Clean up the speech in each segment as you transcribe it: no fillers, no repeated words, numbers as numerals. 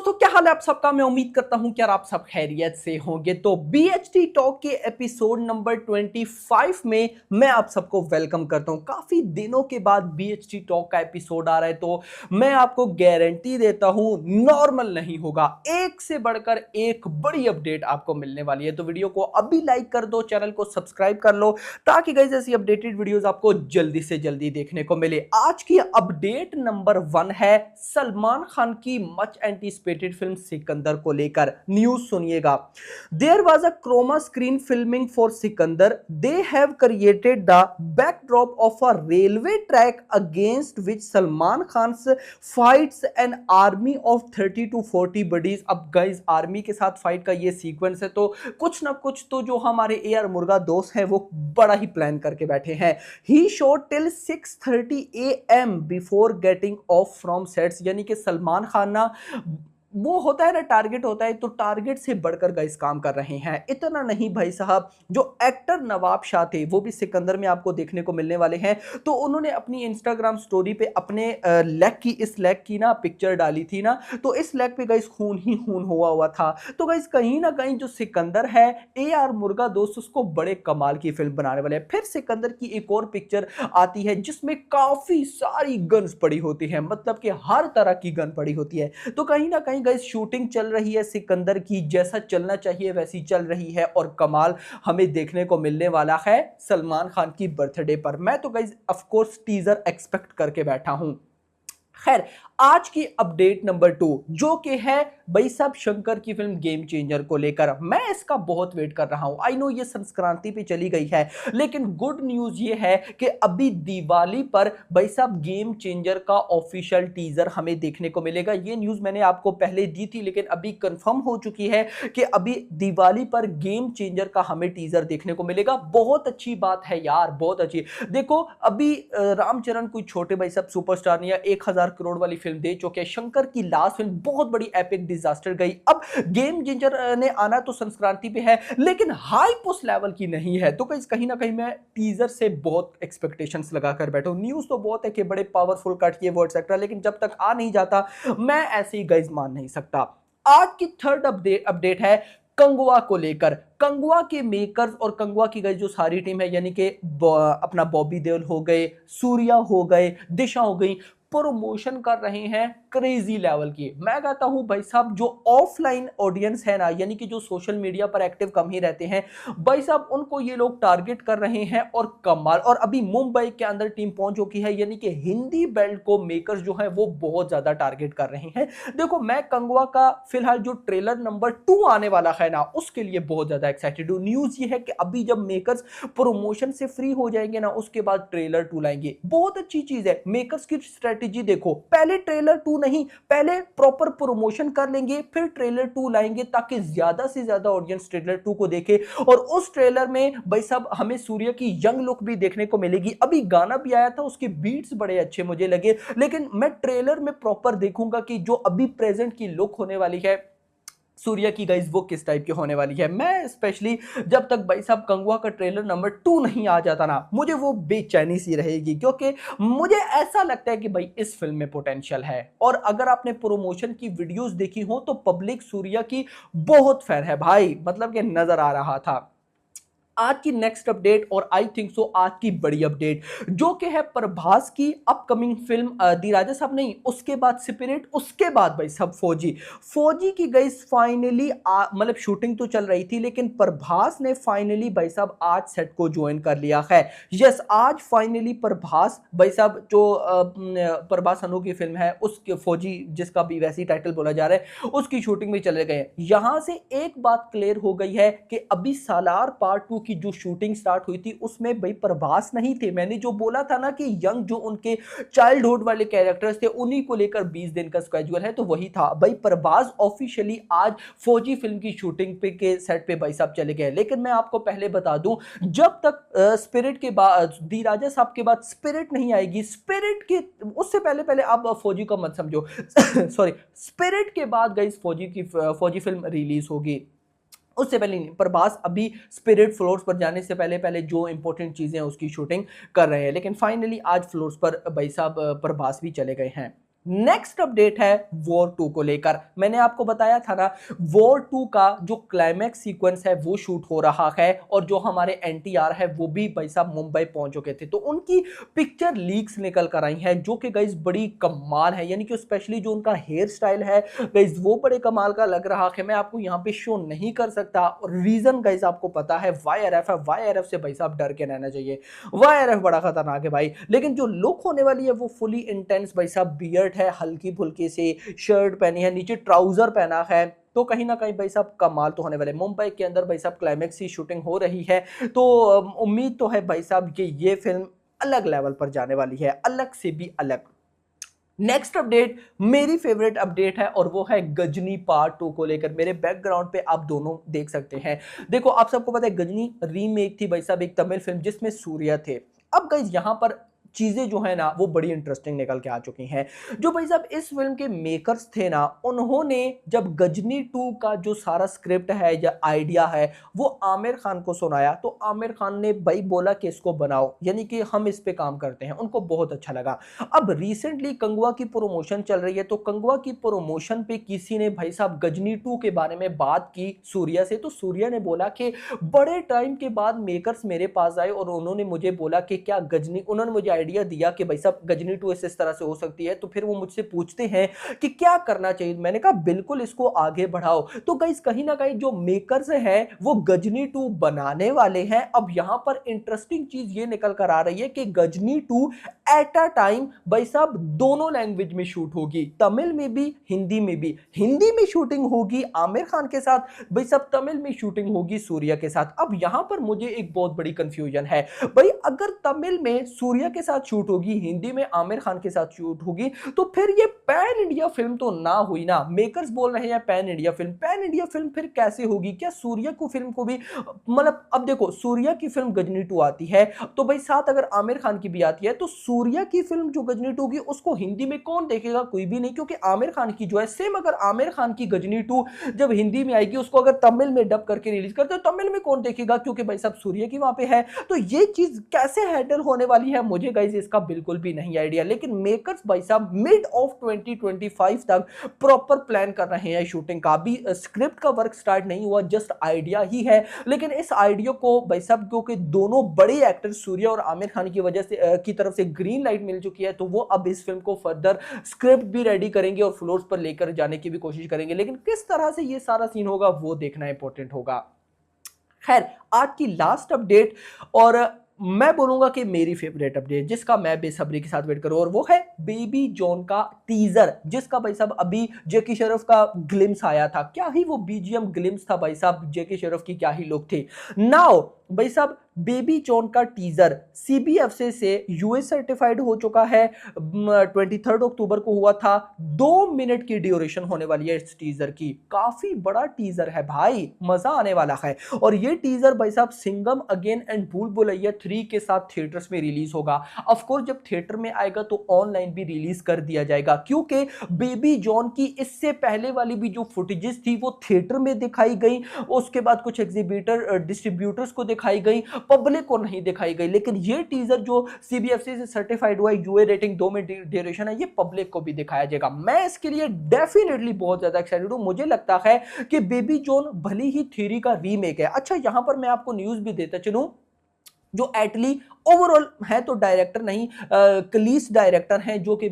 दोस्तों, क्या हाल है आप सबका। मैं उम्मीद करता हूं कि यार आप सब खैरियत से होंगे। तो बीएचटी टॉक के एपिसोड नंबर 25 में मैं आप सबको वेलकम करता हूं। काफी दिनों के बाद बीएचटी टॉक का एपिसोड आ रहा है, तो मैं आपको गारंटी देता हूं नॉर्मल नहीं होगा। एक से बढ़कर एक बड़ी अपडेट आपको मिलने वाली है। तो वीडियो को अभी लाइक कर दो, चैनल को सब्सक्राइब कर लो, ताकि गाइस ऐसी अपडेटेड वीडियोस आपको जल्दी से जल्दी देखने को मिले। आज की अपडेट नंबर 1 है सलमान खान की मच एंटीसिपेटेड फिल्म सिकंदर को लेकर। न्यूज सुनिएगा। There was a chroma screen filming for Sikandar. They have created the backdrop of a railway track against which Salman Khan fights an army of 30 to 40 buddies. अब गाइस आर्मी के साथ fight का ये sequence है, तो कुछ ना कुछ तो जो हमारे ए आर मुर्गा दोस्त है वो बड़ा ही प्लान करके बैठे हैं। He shot till 6:30 AM before getting off from sets. यानी कि सलमान खान ना, वो होता है ना, टारगेट होता है, तो टारगेट से बढ़कर गाइस काम कर रहे हैं। इतना नहीं भाई साहब, जो एक्टर नवाब शाह थे वो भी सिकंदर में आपको देखने को मिलने वाले हैं। तो उन्होंने अपनी इंस्टाग्राम स्टोरी पे अपने इस लेग की ना पिक्चर डाली थी ना, तो इस लेग पे गाइस खून ही खून हुआ था। तो गाइस कहीं ना कहीं जो सिकंदर है, ए आर मुर्गा दोस्त उसको बड़े कमाल की फिल्म बनाने वाले हैं। फिर सिकंदर की एक और पिक्चर आती है जिसमें काफी सारी गन्स पड़ी होती है, मतलब कि हर तरह की गन पड़ी होती है। तो कहीं ना कहीं गाइस शूटिंग चल रही है सिकंदर की, जैसा चलना चाहिए वैसी चल रही है, और कमाल हमें देखने को मिलने वाला है सलमान खान की बर्थडे पर। मैं तो guys of course teaser expect करके बैठा हूं। खैर, आज की अपडेट नंबर 2 जो कि है भाई साहब शंकर की फिल्म गेम चेंजर को लेकर। मैं इसका बहुत वेट कर रहा हूं। आई नो ये संक्रांति पे चली गई है, लेकिन गुड न्यूज ये है कि अभी दिवाली पर भाई साहब गेम चेंजर का ऑफिशियल टीजर हमें देखने को मिलेगा। ये न्यूज मैंने आपको पहले दी थी, लेकिन अभी कंफर्म हो चुकी है कि अभी दिवाली पर गेम चेंजर का हमें टीजर देखने को मिलेगा। बहुत अच्छी बात है यार, बहुत अच्छी। देखो अभी रामचरण कोई छोटे भाई साहब सुपरस्टार ने या 1000 करोड़ वाली फिल्म दे चुके हैं। शंकर की लास्ट फिल्म बहुत बड़ी एपिक डिजास्टर गई। अब गेम चेंजर ने आना तो संक्रांति पे है, लेकिन हाइप उस लेवल की नहीं है। तो कहीं ना कहीं मैं टीजर से बहुत एक्सपेक्टेशंस लगाकर बैठा हूं। न्यूज तो बहुत है कि बड़े पावरफुल कट किए वो एक्सेट्रा, लेकिन जब तक आ नहीं जाता मैं ऐसे ही गाइस मान नहीं सकता। आज की थर्ड अपडेट है कंगुआ को लेकर। कंगुआ के मेकर्स और कंगुआ की गई जो सारी टीम है, यानी कि अपना बॉबी देओल हो गए, सूर्या हो गए, दिशा हो गई, प्रमोशन कर रहे हैं क्रेजी लेवल की। मैं कहता हूं भाई साहब जो ऑफलाइन ऑडियंस है ना, यानी कि जो सोशल मीडिया पर एक्टिव कम ही रहते हैं, भाई साहब उनको ये लोग टारगेट कर रहे हैं और कमाल। और अभी मुंबई के अंदर टीम पहुंच चुकी है, यानी कि हिंदी बेल्ट को मेकर्स जो है वो बहुत ज्यादा टारगेट कर रहे हैं। देखो मैं कंगुआ का फिलहाल जो ट्रेलर नंबर 2 आने वाला है ना, उसके लिए बहुत ज्यादा एक्साइटेड हूं। न्यूज ये है कि अभी जब मेकर्स प्रमोशन से फ्री हो जाएंगे ना, उसके बाद ट्रेलर 2 लाएंगे। बहुत अच्छी चीज है। मेकर्स की स्ट्रेटेजी देखो, पहले ट्रेलर 2 नहीं, पहले प्रॉपर प्रमोशन कर लेंगे, फिर ट्रेलर 2 लाएंगे, ताकि ज्यादा से ज्यादा ऑडियंस ट्रेलर 2 को देखे। और उस ट्रेलर में भाई साहब हमें सूर्य की यंग लुक भी देखने को मिलेगी। अभी गाना भी आया था, उसके बीट्स बड़े अच्छे मुझे लगे, लेकिन मैं ट्रेलर में प्रॉपर देखूंगा कि जो अभी प्रेजेंट की लुक होने वाली है सूर्या की गाइस वो किस टाइप की होने वाली है। मैं स्पेशली जब तक भाई साहब कंगुआ का ट्रेलर नंबर 2 नहीं आ जाता ना, मुझे वो बेचैनी सी रहेगी, क्योंकि मुझे ऐसा लगता है कि भाई इस फिल्म में पोटेंशियल है। और अगर आपने प्रमोशन की वीडियोस देखी हो तो पब्लिक सूर्या की बहुत फैन है भाई, मतलब कि नजर आ रहा था। आज की नेक्स्ट अपडेट, और आई थिंक सो आज की बड़ी अपडेट, जो कि है प्रभास की अपकमिंग फिल्म दी राजा साहब नहीं, उसके बाद स्पिरिट, उसके बाद भाई सब फौजी की गई फाइनली, मतलब शूटिंग तो चल रही थी, लेकिन प्रभास ने फाइनली भाई साहब आज सेट को ज्वाइन कर लिया है। यस, आज फाइनली प्रभास भाई साहब जो प्रभास अनु की फिल्म है उसके फौजी, जिसका भी वैसी टाइटल बोला जा रहा है, उसकी शूटिंग में चले गए। यहां से एक बात क्लियर हो गई है कि अभी सालार पार्ट 2 की जो शूटिंग स्टार्ट हुई थी उसमें भाई प्रभास नहीं थे। मैंने जो बोला था ना कि यंग जो उनके चाइल्डहुड वाले कैरेक्टर्स थे उन्हीं को लेकर 20 दिन का स्केड्यूल है, तो वही था भाई। प्रभास ऑफिशियली आज फौजी फिल्म की शूटिंग पे के सेट पे भाई साहब चले गए। लेकिन मैं आपको पहले बता दूं, जब तक स्पिरिट के बाद दी राजा साहब के बाद स्पिरिट नहीं आएगी, स्पिरिट के उससे पहले पहले आप फौजी को मत समझो सॉरी, स्पिरिट के बाद गाइस फौजी फिल्म रिलीज होगी, उससे पहले नहीं। प्रभास अभी स्पिरिट फ्लोर्स पर जाने से पहले पहले जो इंपॉर्टेंट चीजें हैं उसकी शूटिंग कर रहे हैं। लेकिन फाइनली आज फ्लोर्स पर भाई साहब प्रभास भी चले गए हैं। नेक्स्ट अपडेट है वॉर 2 को लेकर। मैंने आपको बताया था ना, वॉर 2 का जो क्लाइमैक्स सीक्वेंस है वो शूट हो रहा है और जो हमारे एनटीआर है वो भी भाई साहब मुंबई पहुंच चुके थे, तो उनकी पिक्चर लीक्स निकल कर आई हैं जो कि गाइस बड़ी कमाल है, यानी कि स्पेशली जो उनका हेयर स्टाइल है गाइस वो बड़े कमाल का लग रहा है। मैं आपको यहां पे शो नहीं कर सकता और रीजन गाइस आपको पता है, वाईआरएफ है, वाईआरएफ से भाई साहब डर के रहना चाहिए, वाईआरएफ बड़ा खतरनाक है भाई। लेकिन जो लुक होने वाली है वो फुली इंटेंस भाई साहब, बियर्ड है, हल्की फुल्की सी शर्ट पहनी है, नीचे ट्राउजर पहना है, तो कहीं ना कहीं भाई साहब कमाल तो होने वाले। मुंबई के अंदर भाई साहब क्लाइमेक्स की शूटिंग हो रही है, तो उम्मीद तो है भाई साहब कि ये फिल्म अलग लेवल पर जाने वाली है, अलग से भी अलग। नेक्स्ट अपडेट मेरी फेवरेट अपडेट है और वो है गजनी पार्ट 2 को लेकर। मेरे बैकग्राउंड पे आप दोनों देख सकते हैं। देखो आप सबको पता है गजनी रीमेक थी भाई साहब, एक तमिल फिल्म जिसमें सूर्या थे। अब गाइस यहां पर चीजें जो है ना वो बड़ी इंटरेस्टिंग निकल के आ चुकी हैं। जो भाई साहब इस फिल्म के मेकर्स थे ना, उन्होंने जब गजनी 2 का जो सारा स्क्रिप्ट है या आइडिया है वो आमिर खान को सुनाया, तो आमिर खान ने भाई बोला कि इसको बनाओ, यानी कि हम इस पे काम करते हैं। उनको बहुत अच्छा लगा। अब रिसेंटली कंगवा की प्रमोशन चल रही है, तो कंगवा की प्रमोशन पे किसी ने भाई साहब गजनी 2 के बारे में बात की सूर्या से, तो सूर्या ने बोला कि बड़े टाइम के बाद मेकर्स मेरे पास आए और उन्होंने मुझे बोला कि क्या गजनी, उन्होंने मुझे आइडिया दिया कि भाई साहब गजनी 2 इस तरह से हो सकती है, तो फिर वो मुझसे पूछते हैं कि क्या करना चाहिए। मैंने कहा बिल्कुल इसको आगे बढ़ाओ। तो गाइस कहीं ना कहीं जो मेकर्स हैं वो गजनी 2 बनाने वाले हैं। अब यहां पर इंटरेस्टिंग चीज ये निकल कर आ रही है कि गजनी 2 एट अ टाइम भाई साहब दोनों लैंग्वेज में शूट होगी, तमिल में भी हिंदी में भी। हिंदी में शूटिंग होगी आमिर खान के साथ, भाई साहब तमिल में शूटिंग होगी सूर्या के साथ। अब यहां पर मुझे एक बहुत बड़ी कंफ्यूजन है भाई, अगर तमिल में सूर्या के साथ शूट होगी, हिंदी में आमिर खान के साथ शूट होगी, तो फिर ये पैन इंडिया फिल्म तो ना हुई ना। मेकर्स बोल रहे हैं pan India film, pan India film फिर कैसे होगी? क्या सूर्या को फिल्म को भी, मतलब अब देखो सूर्या की फिल्म गजनी 2 आती है तो भाई साथ अगर आमिर खान की भी आती है, तो सूर्या की फिल्म जो गजनी 2 की उसको हिंदी में कौन देखेगा? कोई भी नहीं, क्योंकि आमिर खान की जो है सेम, अगर आमिर खान की गजनी 2 जब हिंदी में आएगी उसको अगर तमिल में डब करके रिलीज करते तो तमिल में कौन देखेगा? क्योंकि भाई साहब सूर्या की वहां पे है। तो ये चीज कैसे हैंडल होने वाली है मुझे गाइस इसका बिल्कुल भी नहीं आइडिया। लेकिन मेकर्स भाई साहब मिड ऑफ 2025 तक प्रॉपर प्लान कर रहे हैं शूटिंग का। अभी स्क्रिप्ट का वर्क स्टार्ट नहीं हुआ, जस्ट आइडिया ही है। लेकिन इस आइडिया को भाई साहब क्योंकि दोनों बड़े एक्टर सूर्या और आमिर खान की वजह से की तरफ से ग्रीन लाइट मिल चुकी है, तो वो अब इस फिल्म को फर्दर स्क्रिप्ट भी रेडी करेंगे और फ्लोर्स पर लेकर जाने की भी कोशिश करेंगे। लेकिन किस तरह से ये सारा सीन होगा वो देखना इंपॉर्टेंट होगा। खैर आज की लास्ट अपडेट, और मैं बोलूंगा कि मेरी फेवरेट अपडेट जिसका मैं बेसब्री के साथ वेट करूं, और वो है बेबी जॉन का टीजर, जिसका भाई साहब अभी जेकी श्रॉफ का ग्लिम्स आया था। क्या ही वो बीजीएम ग्लिम्स था भाई साहब, जेकी श्रॉफ की क्या ही लुक थी। नाउ भाई साहब बेबी जॉन का टीजर सीबीएफसी से यूएस सर्टिफाइड हो चुका है, 23 अक्टूबर को हुआ था। 2 मिनट की ड्यूरेशन होने वाली है इस टीजर की। काफी बड़ा टीजर है भाई, मजा आने वाला है। और ये टीजर भाई साहब सिंघम अगेन एंड भूल भुलैया 3 के साथ थिएटर्स में रिलीज होगा। ऑफ कोर्स जब थिएटर में आएगा तो ऑनलाइन भी रिलीज कर दिया जाएगा, क्योंकि बेबी जॉन की इससे पहले वाली भी जो फुटेजेस थी वो थिएटर में दिखाई गई, उसके बाद कुछ एग्जीबिटर डिस्ट्रीब्यूटर्स को दिखाई गई, पब्लिक को नहीं दिखाई गई। लेकिन ये टीजर जो सीबीएफसी से सर्टिफाइड हुआ है, यूए रेटिंग 2 में ड्यूरेशन है, ये पब्लिक को भी दिखाया जाएगा। मैं इसके लिए डेफिनेटली बहुत ज्यादा एक्साइटेड हूं। मुझे लगता है कि बेबी जॉन भली ही थ्री का रीमेक है। अच्छा यहां पर मैं आपको न्यूज भी देता चलूं, जो एटली ओवरऑल है तो डायरेक्टर नहीं, कलीस डायरेक्टर हैं जो कि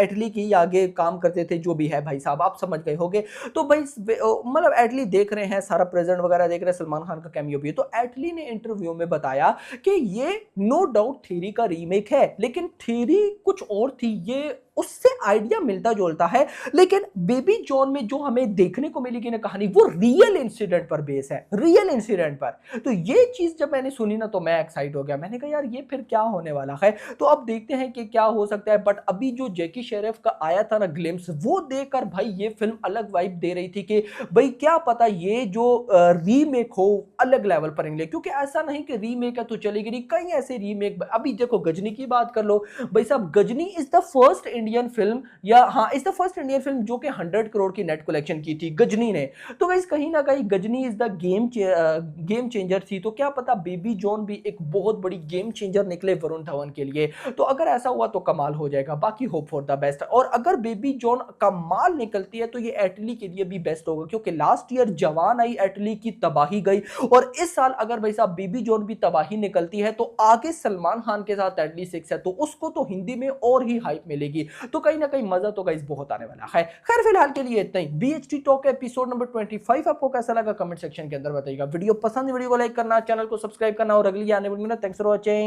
एटली की आगे काम करते थे, जो भी है भाई साहब आप समझ गए होंगे। तो भाई मतलब एटली देख रहे हैं, सारा प्रेजेंट वगैरह देख रहे हैं, सलमान खान का कैमियो भी है। तो एटली ने इंटरव्यू में बताया कि ये नो डाउट थ्री का रीमेक है, लेकिन थ्री कुछ और थी, ये उससे आइडिया मिलता जुलता है। लेकिन बेबी जॉन में जो हमें देखने को मिलेगी ना कहानी, वो रियल इंसिडेंट पर बेस है, रियल इंसिडेंट पर। तो ये चीज जब मैंने सुनी ना तो मैं एक्साइट हो गया। मैंने कहा यार ये फिर क्या होने वाला है। तो अब देखते हैं कि क्या हो सकता है। बट अभी जो जैकी श्रॉफ का आया था ना ग्लिम्स, वो देखकर भाई ये फिल्म अलग वाइब दे रही थी कि भाई क्या पता ये जो रीमेक हो अलग लेवल पर निकले। क्योंकि ऐसा नहीं कि रीमेक है तो चलेगी नहीं, कई ऐसे रीमेक, अभी देखो गजनी की बात कर लो भाई साहब, Ghajini is the first Indian film, या हाँ is the first Indian film जो कि 100 करोड़ की नेट कलेक्शन की थी गजनी ने। तो गाइस कहीं ना कहीं Ghajini is the game changer थी। तो क्या पता बेबी जॉन भी एक बहुत बड़ी गेम चेंजर निकले वरुण धवन के लिए। तो अगर ऐसा हुआ तो कमाल हो जाएगा, बाकी होप फॉर द बेस्ट। और अगर बेबी जॉन कमाल निकलती है तो ये एटली के लिए भी बेस्ट होगा, क्योंकि लास्ट ईयर जवान आई, एटली की तबाही गई, और इस साल अगर भाई साहब बेबी जॉन भी तबाही निकलती है तो आगे सलमान खान के साथ एटली 6 है, तो उसको तो हिंदी में और ही हाइप मिलेगी। तो कहीं ना कहीं मजा तो गाइस बहुत आने वाला है। खैर फिलहाल के लिए इतना ही। बीएचटी टॉक एपिसोड नंबर 25 आपको कैसा लगा कमेंट सेक्शन के अंदर बताइएगा। वीडियो पसंद, वीडियो को लाइक करना, चैनल को सब्सक्राइब करना, और अगली आने वाली थैंक्स फॉर वॉचिंग।